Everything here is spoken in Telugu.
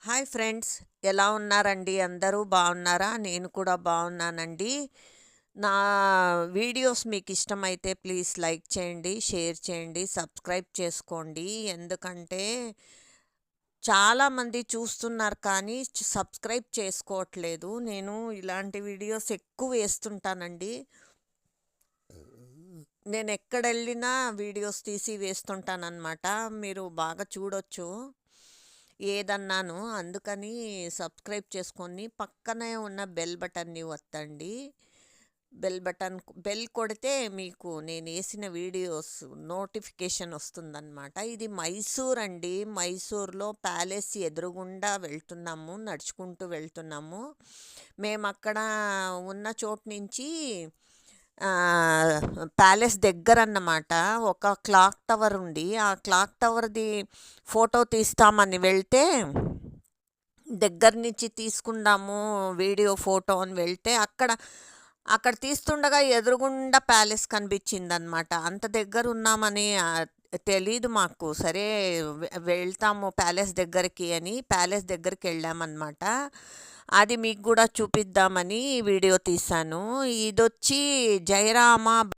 హాయ్ ఫ్రెండ్స్, ఎలా ఉన్నారండి? అందరూ బాగున్నారా? నేను కూడా బాగున్నానండి. నా వీడియోస్ మీకు ఇష్టమైతే ప్లీజ్ లైక్ చేయండి, షేర్ చేయండి, సబ్స్క్రైబ్ చేసుకోండి. ఎందుకంటే చాలామంది చూస్తున్నారు కానీ సబ్స్క్రైబ్ చేసుకోవట్లేదు. నేను ఇలాంటి వీడియోస్ ఎక్కువ వేస్తుంటానండి. నేను ఎక్కడెళ్ళినా వీడియోస్ తీసి వేస్తుంటానన్నమాట. మీరు బాగా చూడొచ్చు ఏదన్నాను. అందుకని సబ్స్క్రైబ్ చేసుకొని పక్కనే ఉన్న బెల్ బటన్ని ఒత్తండి. బెల్ కొడితే మీకు నేను వేసిన వీడియోస్ నోటిఫికేషన్ వస్తుందన్నమాట. ఇది మైసూర్ అండి. మైసూర్లో ప్యాలెస్ ఎదురుగుండా వెళ్తున్నాము, నడుచుకుంటూ వెళ్తున్నాము. మేము అక్కడ ఉన్న చోటు నుంచి ప్యాలెస్ దగ్గరన్నమాట ఒక క్లాక్ టవర్ ఉంది. ఆ క్లాక్ టవర్ది ఫోటో తీస్తామని వెళ్తే, దగ్గర నుంచి తీసుకుందాము వీడియో ఫోటో అని వెళ్తే అక్కడ తీస్తుండగా ఎదురుగుండా ప్యాలెస్ కనిపించిందనమాట. అంత దగ్గర ఉన్నామని తెలీదు మాకు. సరే వెళ్తాము ప్యాలెస్ దగ్గరికి అని ప్యాలెస్ దగ్గరికి వెళ్ళామన్నమాట. అది మీకు కూడా చూపిద్దామని వీడియో తీశాను. ఇదొచ్చి జయరామ